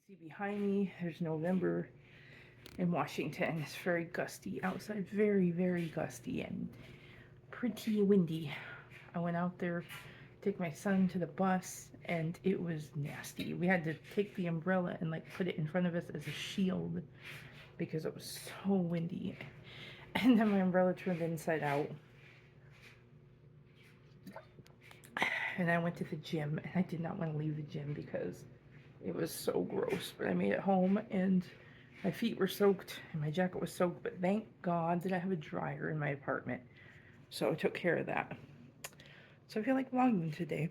See behind me, there's November in Washington. It's very gusty outside, very, very gusty and pretty windy. I went out there to take my son to the bus and it was nasty. We had to take the umbrella and like put it in front of us as a shield because it was so windy. And then my umbrella turned inside out. And I went to the gym and I did not want to leave the gym because it was so gross. But I made it home and my feet were soaked and my jacket was soaked, but thank God that I have a dryer in my apartment. So I took care of that. So I feel like vlogging today.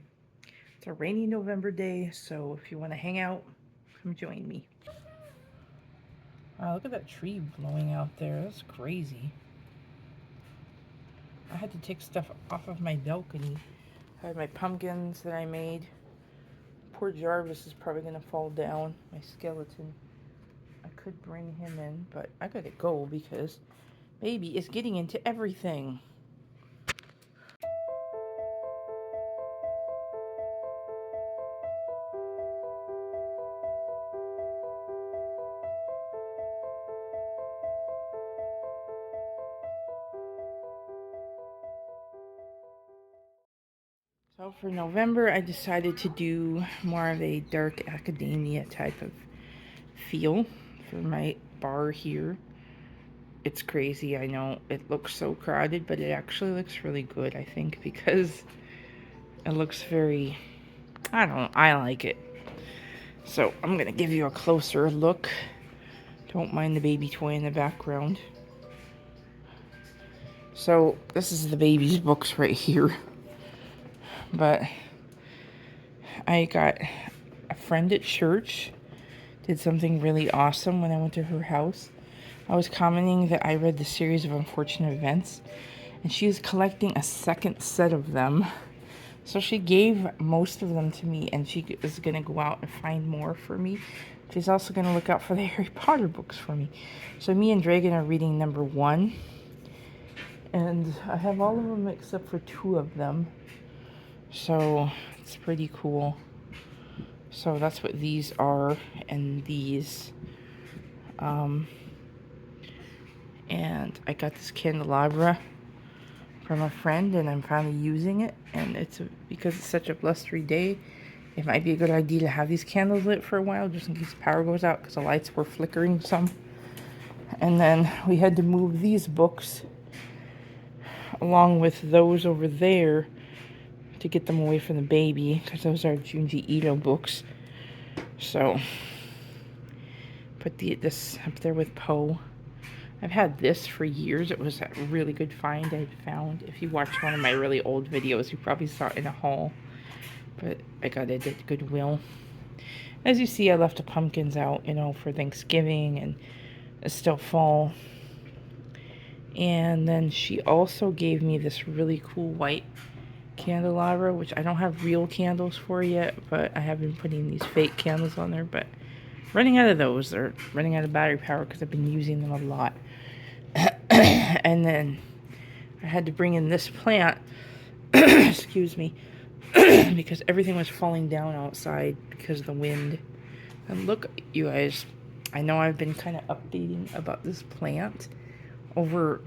It's a rainy November day, so if you want to hang out, come join me. Wow, look at that tree blowing out there. That's crazy. I had to take stuff off of my balcony. I had my pumpkins that I made. Poor Jarvis is probably going to fall down, my skeleton. I could bring him in, but I gotta go because baby is getting into everything. So for November, I decided to do more of a dark academia type of feel for my bar here. It's crazy, I know. It looks so crowded, but it actually looks really good, I think, because it looks very, I don't know, I like it. So I'm gonna give you a closer look. Don't mind the baby toy in the background. So this is the baby's books right here. But I got a friend at church did something really awesome when I went to her house. I was commenting that I read the series of unfortunate events, and she is collecting a second set of them. So she gave most of them to me, and she is going to go out and find more for me. She's also going to look out for the Harry Potter books for me. So me and Dragon are reading number 1, and I have all of them except for 2 of them. So it's pretty cool. So that's what these are, and these. And I got this candelabra from a friend, and I'm finally using it. And because it's such a blustery day, it might be a good idea to have these candles lit for a while, just in case the power goes out, because the lights were flickering some. And then we had to move these books along with those over there to get them away from the baby, because those are Junji Ito books. So put this up there with Poe. I've had this for years. It was a really good find I found. If you watched one of my really old videos, you probably saw it in a haul. But I got it at Goodwill. As you see, I left the pumpkins out, for Thanksgiving, and it's still fall. And then she also gave me this really cool white candelabra, which I don't have real candles for yet, but I have been putting these fake candles on there, but running out of those. They're running out of battery power because I've been using them a lot. And then I had to bring in this plant, excuse me, because everything was falling down outside because of the wind. And look, you guys, I know I've been kind of updating about this plant over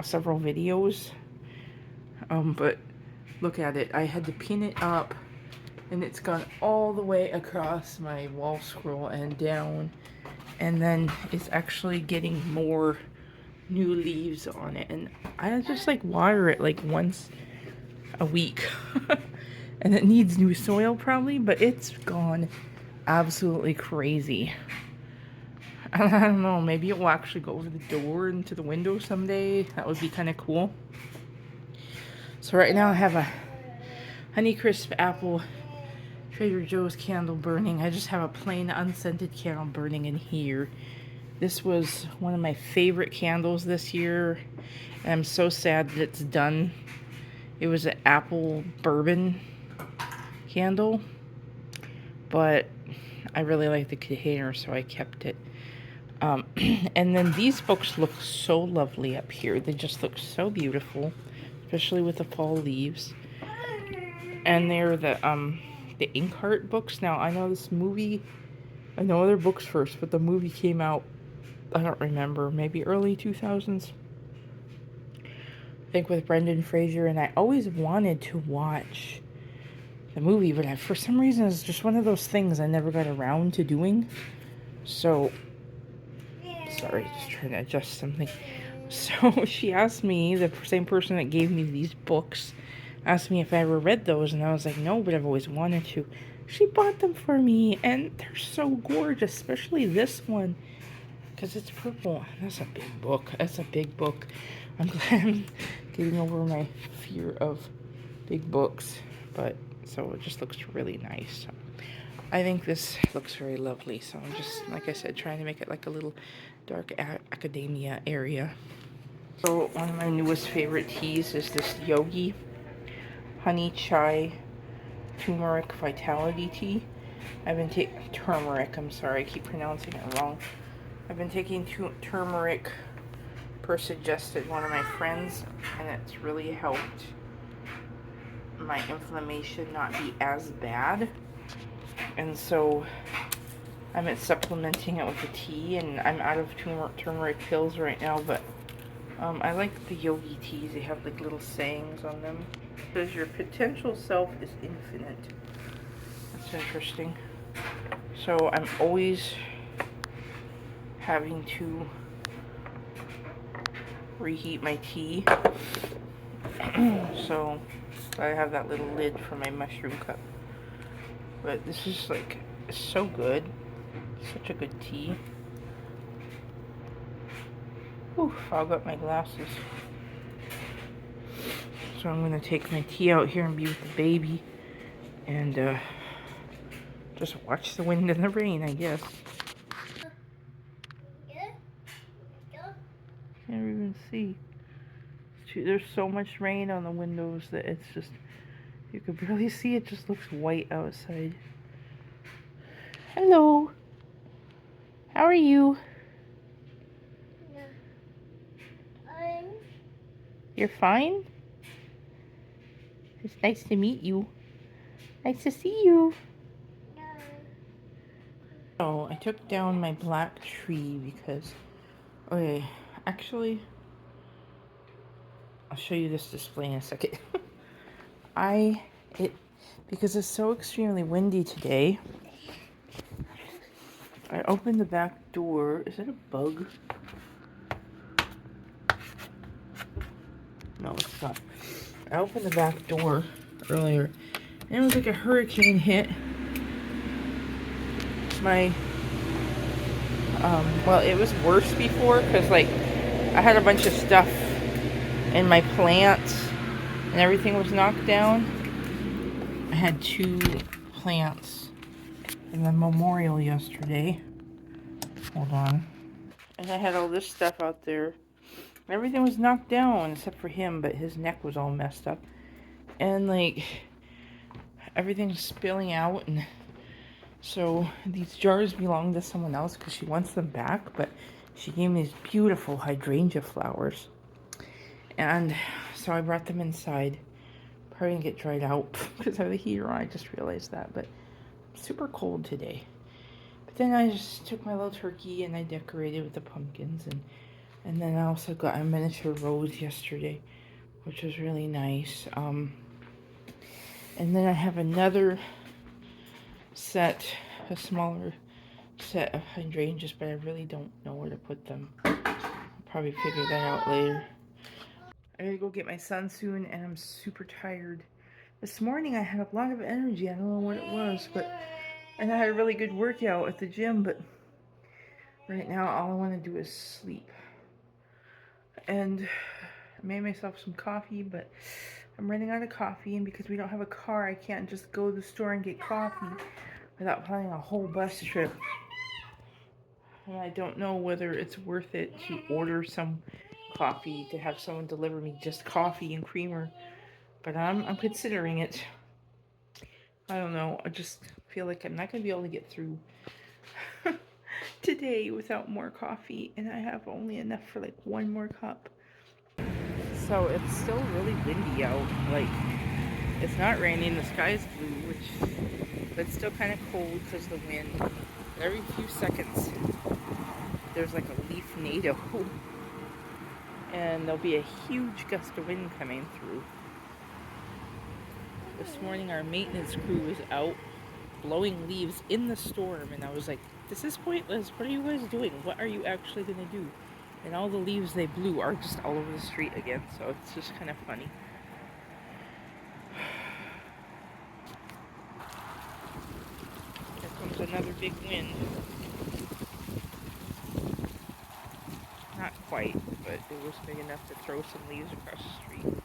several videos, but look at it. I had to pin it up, and it's gone all the way across my wall scroll and down, and then it's actually getting more new leaves on it, and I just water it once a week. And it needs new soil probably, but it's gone absolutely crazy. I don't know, maybe it will actually go over the door into the window someday. That would be kind of cool. So right now I have a Honeycrisp apple Trader Joe's candle burning. I just have a plain unscented candle burning in here. This was one of my favorite candles this year, and I'm so sad that it's done. It was an apple bourbon candle, but I really like the container, so I kept it. And then these books look so lovely up here. They just look so beautiful, especially with the fall leaves. And they're the Inkheart books. Now, I know this movie I know other books first, but the movie came out, I don't remember, maybe early 2000s. I think with Brendan Fraser, and I always wanted to watch the movie, but for some reason it's just one of those things I never got around to doing. So, sorry, just trying to adjust something. So she asked me, the same person that gave me these books, asked me if I ever read those, and I was like, no, but I've always wanted to. She bought them for me, and they're so gorgeous, especially this one, because it's purple. That's a big book. That's a big book. I'm glad I'm getting over my fear of big books, but so it just looks really nice. So I think this looks very lovely, so I'm just, like I said, trying to make it like a little dark academia area. So one of my newest favorite teas is this Yogi Honey Chai Turmeric Vitality Tea. I've been taking turmeric, I'm sorry, I keep pronouncing it wrong. I've been taking turmeric per suggested one of my friends, and it's really helped my inflammation not be as bad. And so I'm supplementing it with the tea, and I'm out of turmeric pills right now, but I like the Yogi teas. They have like little sayings on them. It says your potential self is infinite. That's interesting. So I'm always having to reheat my tea. So I have that little lid for my mushroom cup. But this is like so good. Such a good tea. Ooh, fog up my glasses. So I'm gonna take my tea out here and be with the baby and just watch the wind and the rain, I guess. Can't even see. There's so much rain on the windows that it's just, you can barely see. It just looks white outside. Hello. How are you? You're fine? It's nice to meet you. Nice to see you. Oh, I took down my black tree because, okay, actually, I'll show you this display in a second. Because it's so extremely windy today, I opened the back door. Is it a bug? No, it's not. I opened the back door earlier, and it was like a hurricane hit my, well, it was worse before, because, like, I had a bunch of stuff in my plants, and everything was knocked down. I had 2 plants in the memorial yesterday. Hold on. And I had all this stuff out there. Everything was knocked down except for him, but his neck was all messed up. And, like, everything's spilling out, and so these jars belong to someone else because she wants them back, but she gave me these beautiful hydrangea flowers. And so I brought them inside. Probably gonna get dried out because I have the heater on. I just realized that, but super cold today. But then I just took my little turkey and I decorated with the pumpkins, and then I also got a miniature rose yesterday, which was really nice. And then I have another set, a smaller set of hydrangeas, but I really don't know where to put them. I'll probably figure that out later. I gotta go get my son soon, and I'm super tired. This morning I had a lot of energy. I don't know what it was, and I had a really good workout at the gym, but right now all I want to do is sleep. And I made myself some coffee, but I'm running out of coffee, and because we don't have a car, I can't just go to the store and get coffee without planning a whole bus trip. And I don't know whether it's worth it to order some coffee, to have someone deliver me just coffee and creamer, but I'm considering it. I don't know, I just feel like I'm not going to be able to get through today without more coffee, and I have only enough for like 1 more cup. So it's still really windy out. Like, it's not raining, the sky's blue, but it's still kind of cold because of the wind. Every few seconds, there's like a leaf tornado, and there'll be a huge gust of wind coming through. This morning, our maintenance crew was out blowing leaves in the storm, and I was like, this is pointless. What are you guys doing? What are you actually going to do? And all the leaves they blew are just all over the street again, so it's just kind of funny. Here comes another big wind. Not quite, but it was big enough to throw some leaves across the street.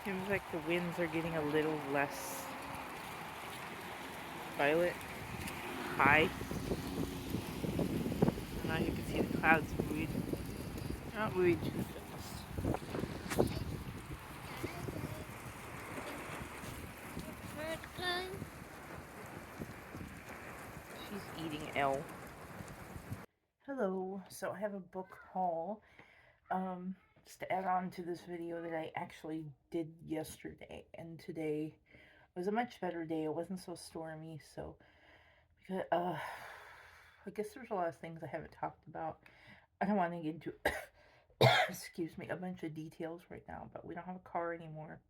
Seems like the winds are getting a little less violent, high. Now you can see the clouds moving. Not moving too fast. She's eating Elle. Hello. So I have a book haul. Just to add on to this video that I actually did yesterday, and today was a much better day. It wasn't so stormy, so because I guess there's a lot of things I haven't talked about. I don't want to get into excuse me, a bunch of details right now, but we don't have a car anymore.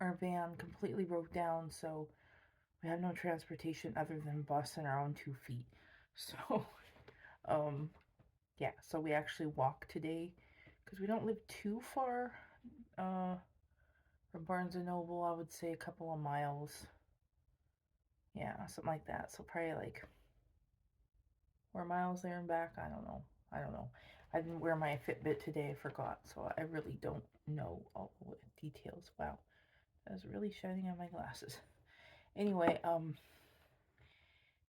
Our van completely broke down, so we have no transportation other than bus and our own 2 feet. So yeah, so we actually walk today because we don't live too far from Barnes & Noble. I would say a couple of miles. Yeah, something like that. So probably like 4 miles there and back. I don't know. I didn't wear my Fitbit today. I forgot. So I really don't know all the details. Wow. That was really shining on my glasses. Anyway,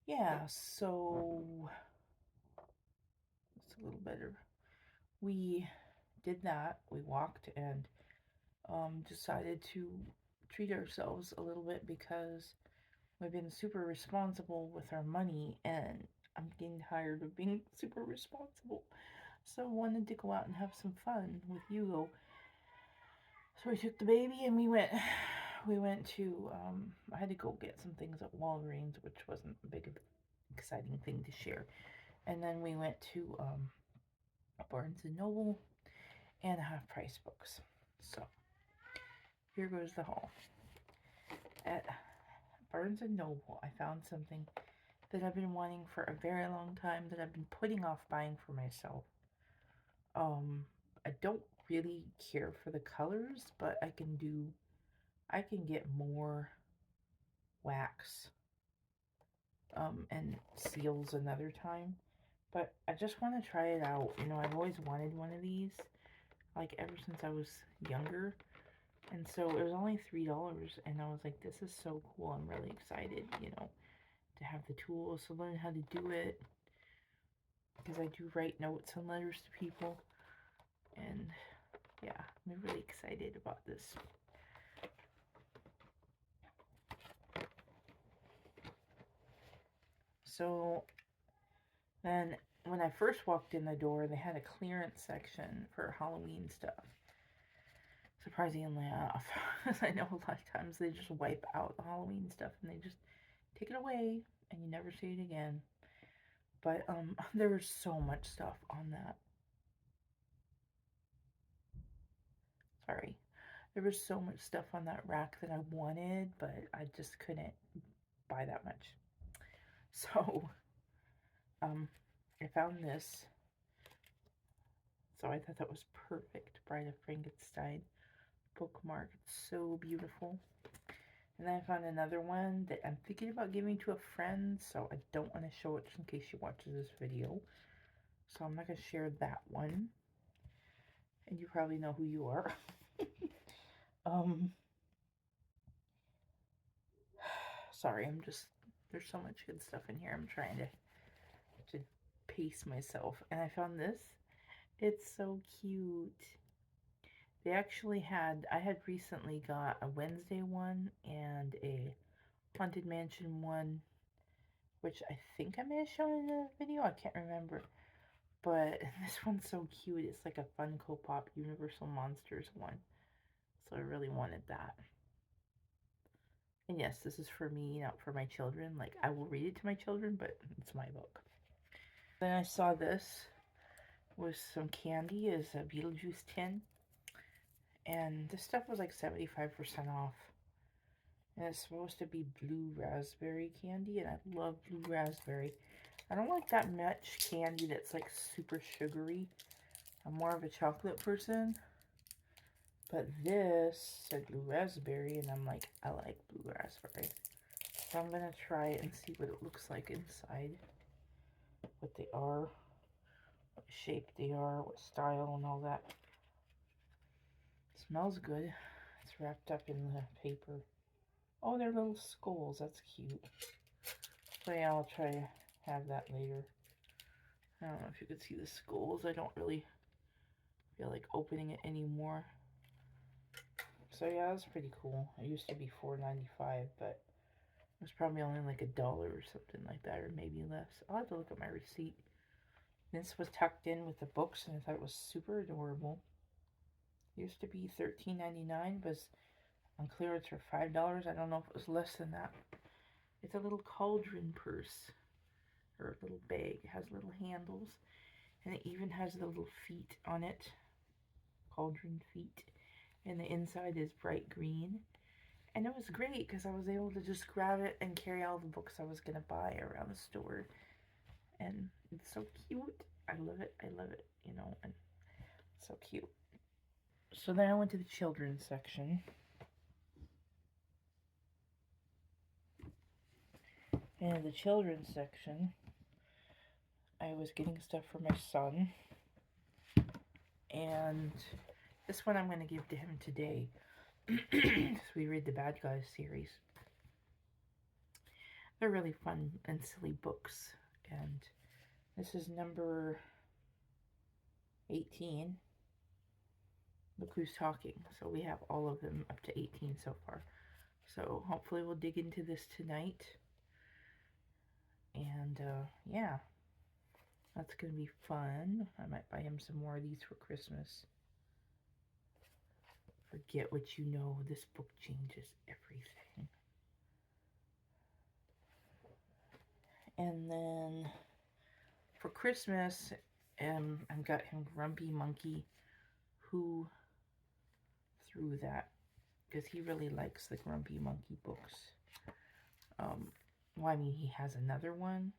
yeah, so it's a little better. We did that. We walked and decided to treat ourselves a little bit because we've been super responsible with our money, and I'm getting tired of being super responsible. So I wanted to go out and have some fun with Hugo. So we took the baby and we went to, I had to go get some things at Walgreens, which wasn't a big exciting thing to share. And then we went to Barnes & Noble and Half Price Books. So here goes the haul. At Barnes & Noble, I found something that I've been wanting for a very long time that I've been putting off buying for myself. I don't really care for the colors, but I can get more wax and seals another time. But I just want to try it out. You know, I've always wanted one of these, like ever since I was younger. And so it was only $3, and I was like, this is so cool. I'm really excited, you know, to have the tools to learn how to do it. Because I do write notes and letters to people. And yeah, I'm really excited about this. So then when I first walked in the door, they had a clearance section for Halloween stuff. Surprisingly enough, I know a lot of times they just wipe out the Halloween stuff and they just take it away and you never see it again. But there was so much stuff on that. Sorry. There was so much stuff on that rack that I wanted, but I just couldn't buy that much. So, I found this. So I thought that was perfect. Bride of Frankenstein bookmark. It's so beautiful. And then I found another one that I'm thinking about giving to a friend, so I don't want to show it just in case she watches this video. So I'm not going to share that one. And you probably know who you are. Sorry, there's so much good stuff in here. I'm trying to pace myself. And I found this. It's so cute. They actually I had recently got a Wednesday one and a Haunted Mansion one, which I think I may have shown in a video. I can't remember. But this one's so cute. It's like a Funko Pop Universal Monsters one. So I really wanted that. And yes, this is for me, not for my children. Like, I will read it to my children, but it's my book. Then I saw this with some candy as a Beetlejuice tin. And this stuff was like 75% off. And it's supposed to be blue raspberry candy, and I love blue raspberry. I don't like that much candy that's like super sugary. I'm more of a chocolate person. But this said blue raspberry, and I'm like, I like blue raspberry. So I'm going to try it and see what it looks like inside. What they are, what shape they are, what style and all that. It smells good. It's wrapped up in the paper. Oh, they're little skulls. That's cute. So yeah, I'll try to have that later. I don't know if you could see the skulls. I don't really feel like opening it anymore. So yeah, that's pretty cool. It used to be $4.95, but it was probably only like $1 or something like that, or maybe less. I'll have to look at my receipt. This was tucked in with the books, and I thought it was super adorable. It used to be $13.99, but on clearance for $5. I don't know if it was less than that. It's a little cauldron purse, or a little bag. It has little handles, and it even has the little feet on it, cauldron feet. And the inside is bright green. And it was great because I was able to just grab it and carry all the books I was going to buy around the store. And it's so cute. I love it. I love it, you know, and it's so cute. So then I went to the children's section. And in the children's section, I was getting stuff for my son. And this one I'm going to give to him today. Because we read the Bad Guys series. They're really fun and silly books. And this is number 18. Look Who's Talking. So we have all of them up to 18 so far. So hopefully we'll dig into this tonight. And yeah, that's going to be fun. I might buy him some more of these for Christmas. Forget what you know. This book changes everything. And then for Christmas, I got him Grumpy Monkey. Who threw that? Because he really likes the Grumpy Monkey books. Well, I mean, he has another one.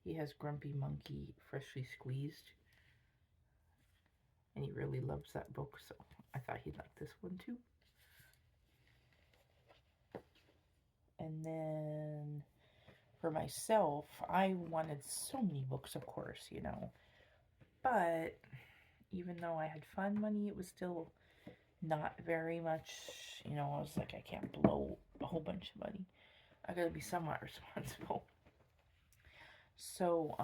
He has Grumpy Monkey Freshly Squeezed. And he really loves that book, so I thought he'd like this one too. And then for myself, I wanted so many books, of course, you know. But even though I had fund money, it was still not very much, you know. I was like, I can't blow a whole bunch of money. I gotta be somewhat responsible. So,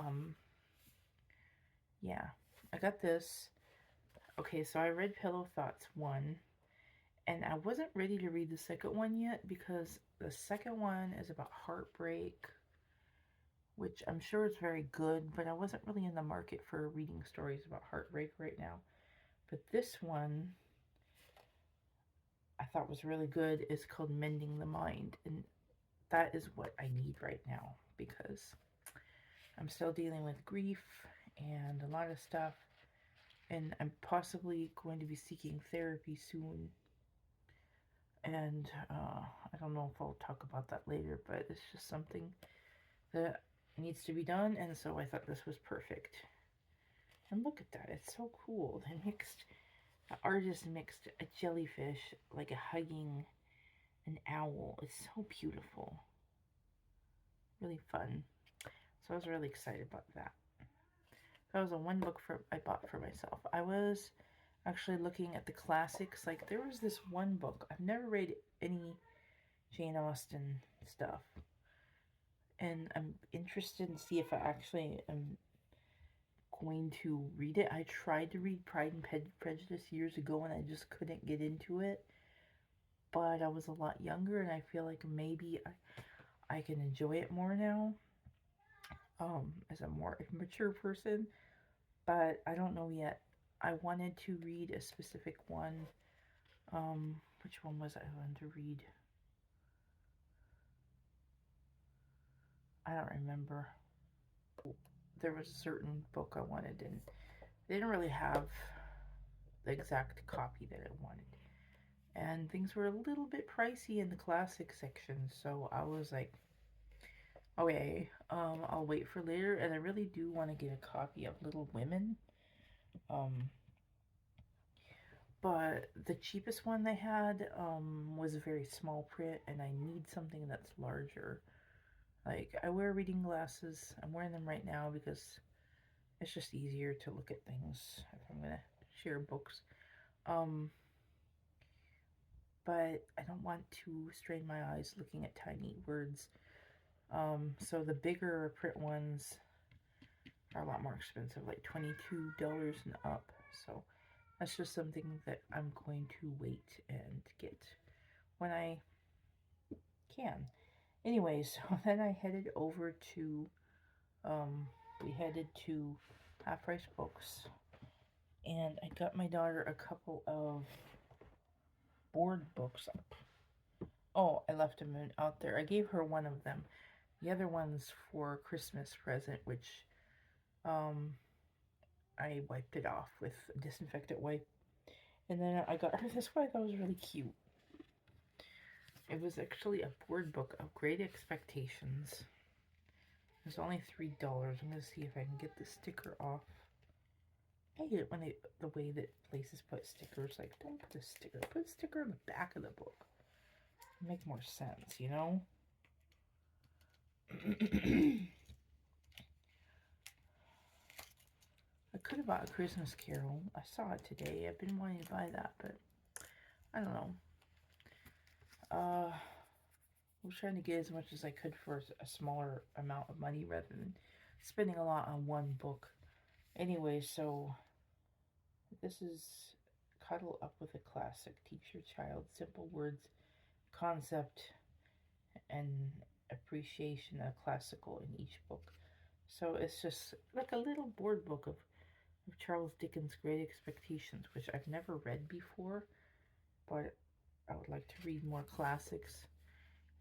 yeah, I got this. Okay, so I read Pillow Thoughts 1, and I wasn't ready to read the second one yet because the second one is about heartbreak, which I'm sure is very good, but I wasn't really in the market for reading stories about heartbreak right now. But this one I thought was really good. It's called Mending the Mind, and that is what I need right now because I'm still dealing with grief and a lot of stuff, and I'm possibly going to be seeking therapy soon. And I don't know if I'll talk about that later, but it's just something that needs to be done, and so I thought this was perfect. And look at that, it's so cool. The artist mixed a jellyfish, like a hugging an owl. It's so beautiful. Really fun. So I was really excited about that. That was a one book I bought for myself. I was actually looking at the classics. Like, there was this one book. I've never read any Jane Austen stuff. And I'm interested to see if I actually am going to read it. I tried to read Pride and Prejudice years ago and I just couldn't get into it. But I was a lot younger and I feel like maybe I can enjoy it more now. as a more mature person, but I don't know yet. I wanted to read a specific one. Which one was I going to read? I don't remember. There was a certain book I wanted, and they didn't really have the exact copy that I wanted. And things were a little bit pricey in the classic section, so I was like, okay, I'll wait for later. And I really do want to get a copy of Little Women. But the cheapest one they had was a very small print, and I need something that's larger. Like, I wear reading glasses. I'm wearing them right now because it's just easier to look at things if I'm gonna share books. But I don't want to strain my eyes looking at tiny words. So the bigger print ones are a lot more expensive, like $22 and up. So that's just something that I'm going to wait and get when I can. Anyway, so then I headed over to, we headed to Half Price Books, and I got my daughter a couple of board books up. Oh, I left them out there. I gave her one of them. The other one's for Christmas present, which I wiped it off with a disinfectant wipe. And then I got her this one I thought was really cute. It was actually a board book of Great Expectations. It was only $3. I'm going to see if I can get the sticker off. I hate it when the way that places put stickers. Like, don't put a sticker. Put a sticker on the back of the book. It'd make more sense, you know? I could have bought A Christmas Carol. I saw it today. I've been wanting to buy that, but I don't know. I was trying to get as much as I could for a smaller amount of money rather than spending a lot on one book. Anyway, so this is Cuddle Up with a Classic. Teach your child simple words, concept, and appreciation of classical in each book. So it's just like a little board book of Charles Dickens' Great Expectations, which I've never read before, but I would like to read more classics.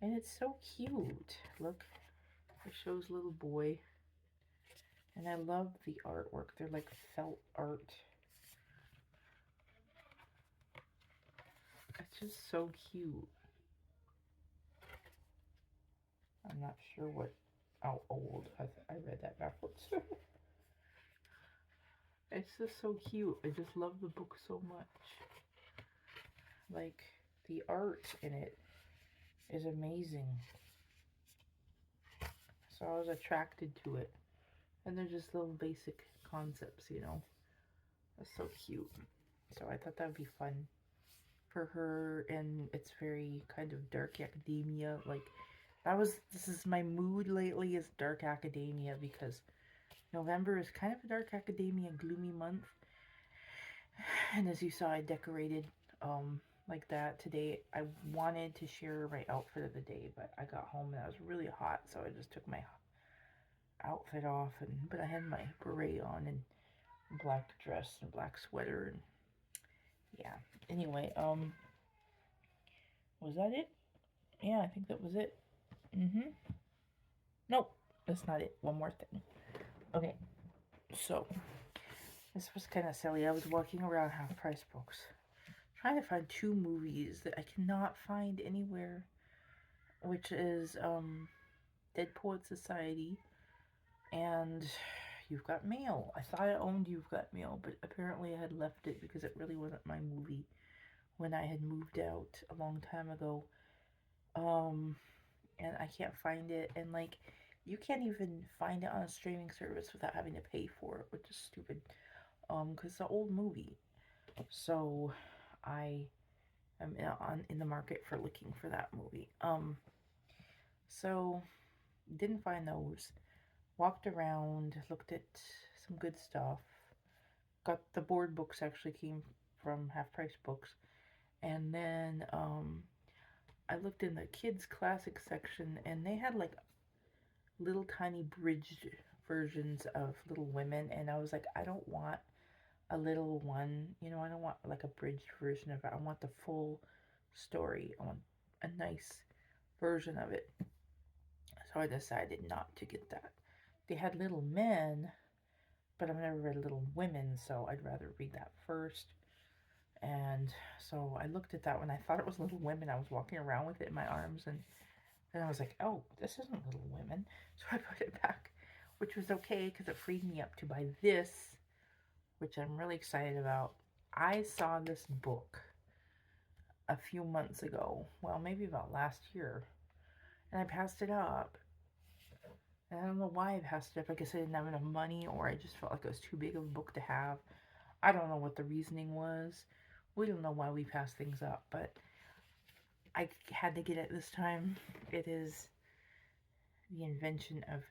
And it's so cute. Look, it shows little boy. And I love the artwork. They're like felt art. It's just so cute. I'm not sure how old. I read that backwards. It's just so cute. I just love the book so much. Like, the art in it is amazing. So I was attracted to it. And they're just little basic concepts, you know. That's so cute. So I thought that would be fun for her. And it's very kind of dark academia. Like, this is my mood lately, is dark academia, because November is kind of a dark academia gloomy month. And as you saw, I decorated like that today. I wanted to share my outfit of the day, but I got home and I was really hot, so I just took my outfit off, but I had my beret on and black dress and black sweater, and yeah. Anyway, was that it? Yeah, I think that was it. Nope, that's not it. One more thing. Okay, so this was kind of silly. I was walking around Half Price Books trying to find two movies that I cannot find anywhere, which is Dead Poet Society and You've Got Mail. I thought I owned You've Got Mail, but apparently I had left it because it really wasn't my movie when I had moved out a long time ago. And I can't find it, and like, you can't even find it on a streaming service without having to pay for it, which is stupid, because it's an old movie. So I am in the market for looking for that movie. So didn't find those. Walked around, looked at some good stuff. Got the board books, actually came from Half Price Books. And then I looked in the kids classic section, and they had like little tiny bridged versions of Little Women, and I was like, I don't want a little one, you know, I don't want like a bridged version of it. I want the full story. I want a nice version of it. So I decided not to get that. They had Little Men, but I've never read Little Women, so I'd rather read that first. And so I looked at that when I thought it was Little Women. I was walking around with it in my arms, and then I was like, oh, this isn't Little Women. So I put it back, which was okay because it freed me up to buy this, which I'm really excited about. I saw this book a few months ago, well, maybe about last year, and I passed it up. And I don't know why I passed it up. I guess I didn't have enough money, or I just felt like it was too big of a book to have. I don't know what the reasoning was. We don't know why we pass things up, but I had to get it this time. It is The Invention of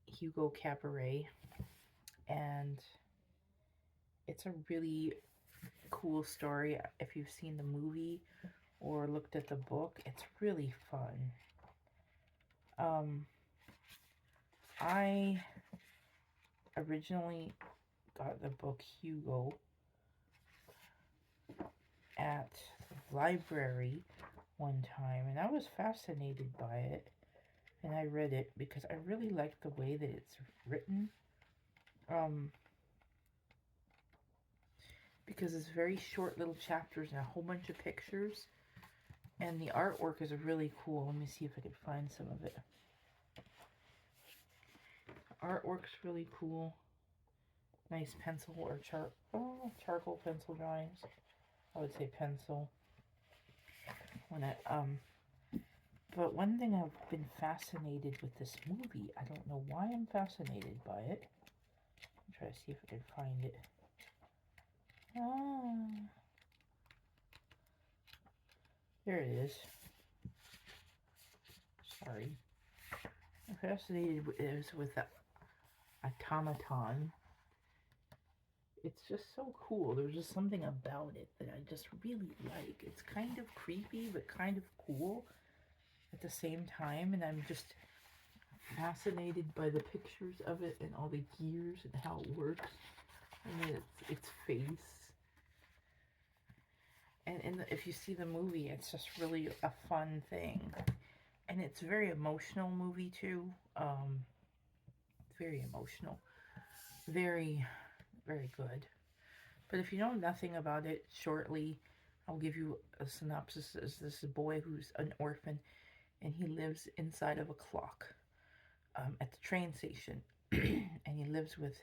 Hugo Cabaret, and it's a really cool story. If you've seen the movie or looked at the book, it's really fun. I originally got the book Hugo at the library one time, and I was fascinated by it, and I read it because I really like the way that it's written. Because it's very short little chapters and a whole bunch of pictures, and the artwork is really cool. Let me see if I can find some of it. The artwork's really cool. Nice pencil or charcoal pencil drawings. I would say pencil. But one thing I've been fascinated with this movie, I don't know why I'm fascinated by it. I'll try to see if I can find it. There it is. Sorry. I'm fascinated with the automaton. It's just so cool. There's just something about it that I just really like. It's kind of creepy, but kind of cool at the same time. And I'm just fascinated by the pictures of it and all the gears and how it works. And then its face. And if you see the movie, it's just really a fun thing. And it's a very emotional movie, too. Very emotional. Very, very good. But if you know nothing about it, shortly, I'll give you a synopsis. There's this boy who's an orphan, and he lives inside of a clock at the train station. And he lives with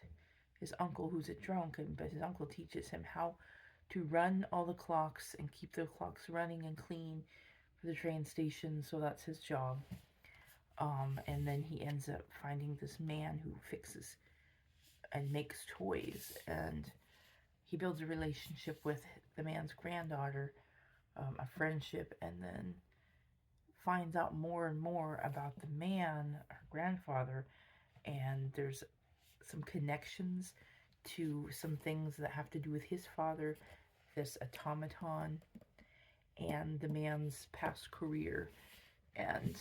his uncle, who's a drunk, but his uncle teaches him how to run all the clocks and keep the clocks running and clean for the train station, so that's his job. And then he ends up finding this man who fixes and makes toys, and he builds a relationship with the man's granddaughter, a friendship, and then finds out more and more about the man, her grandfather, and there's some connections to some things that have to do with his father, this automaton, and the man's past career, and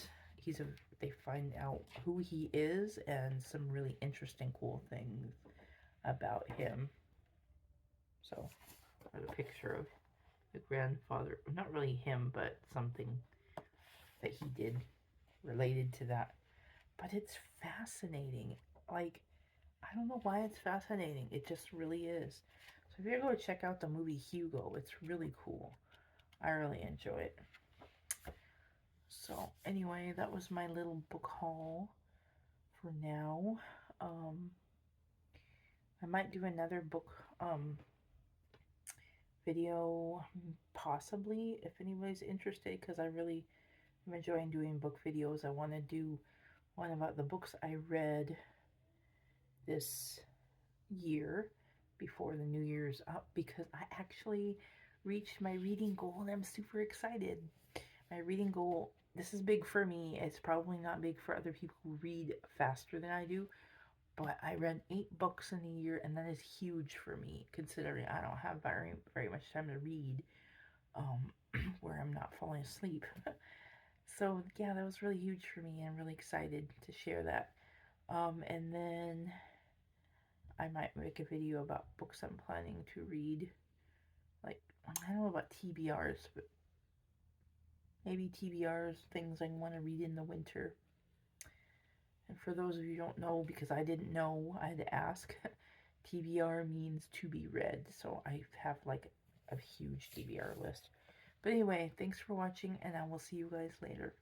they find out who he is and some really interesting, cool things about him. So, I have a picture of the grandfather. Not really him, but something that he did related to that. But it's fascinating. Like, I don't know why it's fascinating. It just really is. So if you ever go check out the movie Hugo, it's really cool. I really enjoy it. So anyway, that was my little book haul for now. I might do another book video possibly if anybody's interested, because I really am enjoying doing book videos. I want to do one about the books I read this year before the New Year's up, because I actually reached my reading goal and I'm super excited. My reading goal, this is big for me. It's probably not big for other people who read faster than I do, but I read 8 books in a year, and that is huge for me, considering I don't have very much time to read, where I'm not falling asleep. So yeah, that was really huge for me. I'm really excited to share that. And then I might make a video about books I'm planning to read. Like, I don't know about TBRs, but maybe TBRs, things I want to read in the winter. And for those of you who don't know, because I didn't know, I had to ask, TBR means to be read. So I have like a huge TBR list. But anyway, thanks for watching, and I will see you guys later.